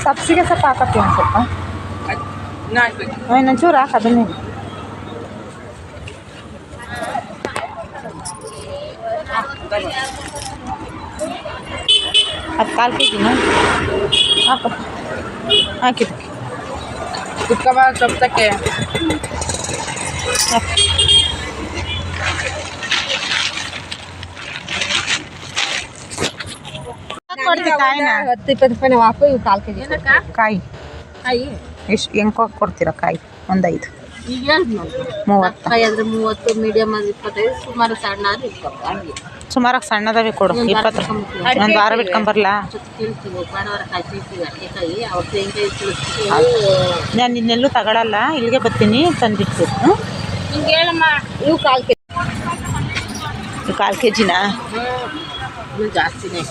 ಸಬ್ಸಿಗೆ ಸ್ವಲ್ಪ ಹಾಕತ್ತಿ ಒಂದು ಸ್ವಲ್ಪ ಇನ್ನೊಂಚೂರು ಹಾಕ ಅದನ್ನೇ ಅದು 1/4 kg ಹಾಕ ಹಾಕಿದ್ದು ಸೊಪ್ಪಕ್ಕೆ ಕಾಯಿನ 10-20 ರೂಪಾಯಿ ನಾವು ಹಾಕು ಇವು 1/4 kg ಕಾಯಿ ಎಷ್ಟು ಹೆಂಗೆ ಕೊಡ್ತೀರಾ ಕಾಯಿ ಒಂದು 5 ಈಗ 30 ಅಂದ್ರೆ 30 ಮೀಡಿಯಮ್ ಅಂದ್ರೆ 25 ಸುಮಾರು ಸಣ್ಣ ಅಂದ್ರೆ 20 ಹಂಗೆ ಸುಮಾರಾಗಿ ಸಣ್ಣದವೇ ಕೊಡು 20 ಒಂದು ವಾರ ಬಿಟ್ಕೊಂಬರ್ಲಾ ನಾನು ಇನ್ನೆಲ್ಲೂ ತಗೊಳಲ್ಲ ಇಲ್ಲಿಗೆ ಬರ್ತೀನಿ ತಂದಿಟ್ಟು ಹಿಂಗೆ ಹೇಳಮ್ಮ ಇವು 1/4 kg ಜಾಸ್ತಿನೇ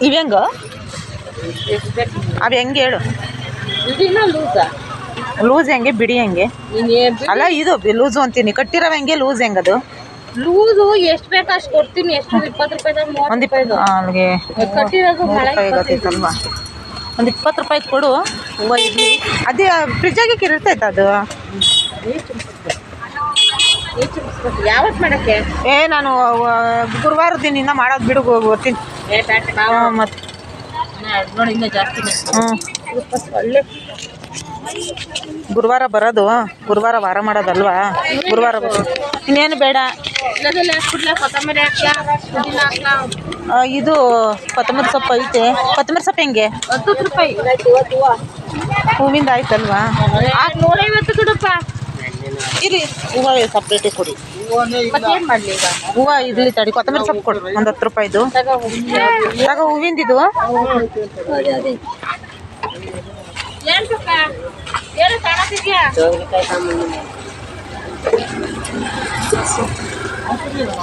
ಇವು ಹೆಂಗ ಅವು ಹೆಂಗೆ ಹೇಳು ಲೂಸ್ ಹೆಂಗೆ ಬಿಡಿ ಹೆಂಗೆ ಅಲ್ಲ ಇದು ಲೂಸು ಅಂತೀನಿ ಕಟ್ಟಿರೋವು ಹೆಂಗೆ ಲೂಸ್ ಹೆಂಗದು ಲೂಸು ಎಷ್ಟು ಬೇಕು ಅಷ್ಟು ಕೊಡ್ತೀನಿ ಎಷ್ಟು 20 ರೂಪಾಯಿ ಒಂದು ಅಲ್ಲಿಗೆ ಗೊತ್ತೈತಲ್ವಾ ಒಂದು 20 ರೂಪಾಯಿ ಕೊಡು ಹೂವು ಇರಲಿ ಅದೇ ಫ್ರಿಜ್ಜಾಗೆ ಇರ್ತೈತೆ ಅದು ಯಾವತ್ತು ಮಾಡೋಕ್ಕೆ ನಾನು ಗುರುವಾರ ದಿನ ಮಾಡೋದು ಬಿಡು ಬರ್ತೀನಿ ಮತ್ತು ನೋಡಿ ಇನ್ನೂ ಜಾಸ್ತಿ ಒಳ್ಳೆ ಗುರುವಾರ ಬರೋದು ಗುರುವಾರ ವಾರ ಮಾಡೋದಲ್ವಾ ಗುರುವಾರ ಬರೋದು ಇನ್ನೇನು ಬೇಡ ಇದು ಕೊತ್ತಂಬರಿ ಸೊಪ್ಪು ಐತೆ ಕೊತ್ತಂಬರಿ ಸೊಪ್ಪು ಹೆಂಗೆ 10 ರೂಪಾಯಿ ಹೂವಿಂದ ಆಯ್ತಲ್ವಾ 150 ಕೊಡಪ್ಪ ಇರಿ ಹೂವು ಸಪ್ರೇಟಿಗೆ ಕೊಡಿ ಮತ್ತೇನು ಮಾಡಲಿ ಈಗ ಹೂವು ಇರಲಿ ತಡಿ ಕೊತ್ತಂಬರಿ ಸೊಪ್ಪು ಕೊಡು ಒಂದು 10 ರೂಪಾಯಿದು ತಗೋ ಹೂವಿಂದಿದು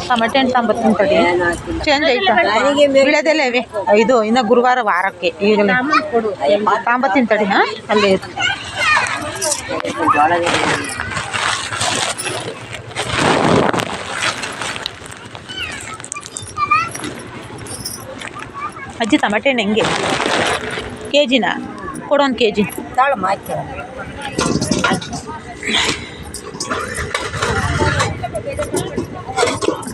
ಟಮಟೆ ಹಣ್ಣು ತಗೊಂಬರ್ತೀನಿ ತಡಿ ಚೇಂಜ್ ಐತಾ ಬೀಳೋದೆಲ್ಲ ಇವೆ ಇದು ಇನ್ನು ಗುರುವಾರ ವಾರಕ್ಕೆ ಈಗಲೇ ತಗೊಂಬರ್ತೀನಿ ತಡಿ ಹಾಂ ಅಲ್ಲೇ ಅಜ್ಜಿ ಟಮಟೆ ಹಣ್ಣು ಹೆಂಗೆ ಕೆಜಿನ ಕೊಡು 1 kg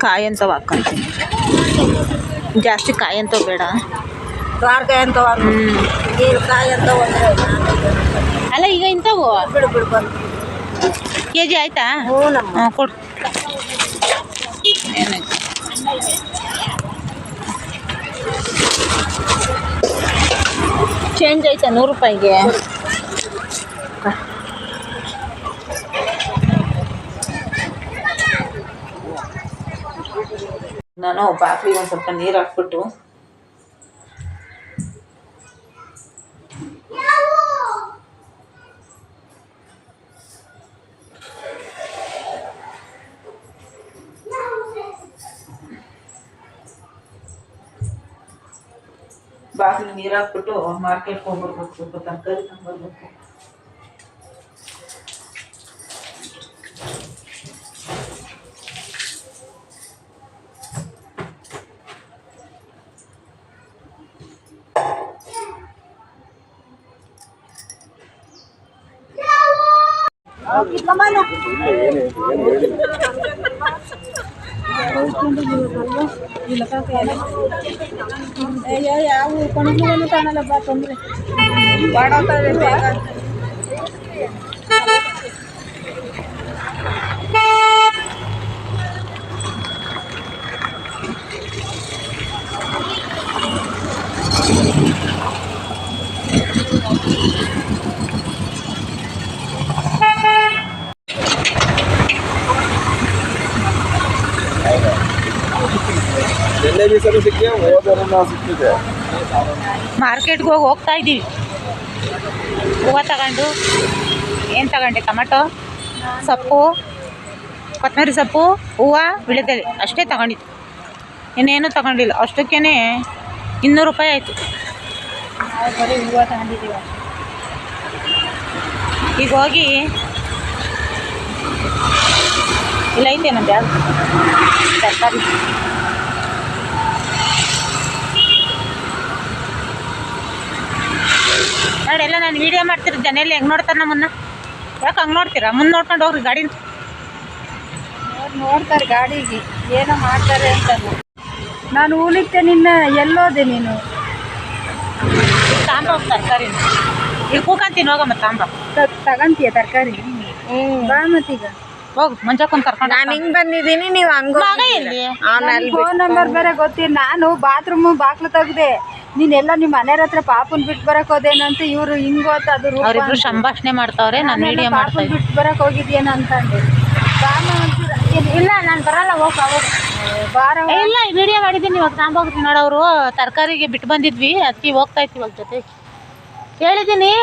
ಕಾಯಿ ಅಂತವ ಹಾಕ್ಕೊಂತೀನಿ ಜಾಸ್ತಿ ಕಾಯಿ ಅಂತವ ಬೇಡ ಕಾಯಿ ಅಂತವ ಕಾಯಿ ಅಂತವ ಅಲ್ಲ ಈಗ ಇಂಥವು ಬಿಡು ಬಿಡು ಬಂದು kg ಆಯ್ತಾ ಹ್ಞೂ ಕೊಡು ಏನಾಯ್ತು ಚೇಂಜ್ ಐತೆ 100 ರೂಪಾಯಿಗೆ ನಾನು ಬಾಕ್ಲಿಗೆ ಒಂದು ಸ್ವಲ್ಪ ನೀರು ಹಾಕ್ಬಿಟ್ಟು ಬಾಗಿಲು ನೀರು ಹಾಕ್ಬಿಟ್ಟು ಮಾರ್ಕೆಟ್ಗೆ ಹೋಗ್ಬರ್ಬೇಕು ಸ್ವಲ್ಪ ತರಕಾರಿ ತಗೊಂಡ್ಬರ್ಬೇಕು ಯಾವ ಕೊಂಡು ಕಾಣಲ್ಲಪ್ಪ ತೊಂದರೆ ಬಾಡೋತಾರೆ ಬೇಗ. ಮಾರ್ಕೆಟ್ಗೆ ಹೋಗ್ತಾ ಇದ್ದೀವಿ. ಹೂವು ತಗೊಂಡು ಏನು ತಗೊಂಡೆ? ಟೊಮೆಟೊ ಸೊಪ್ಪು, ಕೊತ್ತಂಬರಿ ಸೊಪ್ಪು, ಹೂವು, ವಿಳೆದೆಲೆ ಅಷ್ಟೇ ತಗೊಂಡಿದ್ದು, ಇನ್ನೇನು ತಗೊಂಡಿಲ್ಲ. ಅಷ್ಟಕ್ಕೇ 200 ರೂಪಾಯಿ ಆಯಿತು. ನಾವು ಬರೀ ಹೂವು ತಗೊಂಡಿದ್ದೀವಿ. ಈಗ ಹೋಗಿ ಇಲ್ಲ ಐತೆ ನಮ್ಮ ಬ್ಯಾಗ್ ತರಕಾರಿ. ನೋಡಿ ಎಲ್ಲ ನಾನು ವೀಡಿಯೋ ಮಾಡ್ತಿರೋ ಜನ ಎಲ್ಲ ಹೆಂಗೆ ನೋಡ್ತಾರೆ ನಮ್ಮನ್ನು? ಯಾಕೆ ಹಂಗೆ ನೋಡ್ತೀರಾ? ಮುಂದೆ ನೋಡ್ಕೊಂಡು ಹೋಗ್ರಿ ಗಾಡಿ. ನೋಡ್ತಾರೆ ಗಾಡಿಗೆ ಏನೋ ಮಾಡ್ತಾರೆ ಅಂತ. ನಾನು ಉಳಿತೆ ನಿನ್ನ ಎಲ್ಲೋದೆ ನೀನು? ತಾಂಬ ಹೋಗಿ ತರಕಾರಿ ಇಲ್ಲಿ ಕೂಕಂತೀನಿ ಹೋಗಮ್ಮ. ತಾಂಬ ತಗಂತೀಯ ತರಕಾರಿ? ಬಾ ಮತ್ತೀಗ ಹೋಗು ಮಂಜಕ್ಕೊಂದು ಕರ್ಕೊಂಡು. ನಾನು ಹಿಂಗೆ ಬಂದಿದ್ದೀನಿ, ನೀವು ಹಂಗೆ ಮಗ ಎಲ್ಲಿ? ಫೋನ್ ನಂಬರ್ ಬೇರೆ ಗೊತ್ತಿಲ್ಲ. ನಾನು ಬಾತ್ರೂಮ್ ಬಾಕ್ಲು ತೆಗ್ದೆ, ನೀನೆಲ್ಲ ನಿಮ್ಮ ಮನೆಯವ್ರ ಹತ್ರ ಪಾಪನ್ ಬಿಟ್ಟು ಬರಕ್ ಹೋದೇನಂತ ಇವ್ರು ಹಿಂಗ್ ಅದು ಅವರಿಬ್ರು ಸಂಭಾಷಣೆ ಮಾಡ್ತಾವ್ರೆ. ನಾನು ವಿಡಿಯೋ ಮಾಡ್ತಾ ಇದ್ದೀನಿ. ಬಿಟ್ಟು ಬರಕ್ ಹೋಗಿದ್ಯೇನ ಅಂತಂದೆ. ಇಲ್ಲ ನಾನು ಬರಲ್ಲ, ಹೋಗ ಬಾರ. ಇಲ್ಲ ವಿಡಿಯೋ ಮಾಡಿದ್ದೀನಿ. ಇವಾಗ ತಾಂಬೋಗ್ರಿ ನೋಡೋರು ತರಕಾರಿಗೆ ಬಿಟ್ಟು ಬಂದಿದ್ವಿ, ಅದಕ್ಕೆ ಹೋಗ್ತಾ ಇತ್ತು ಇವಾಗ ಜೊತೆ ಹೇಳಿದ್ದೀನಿ.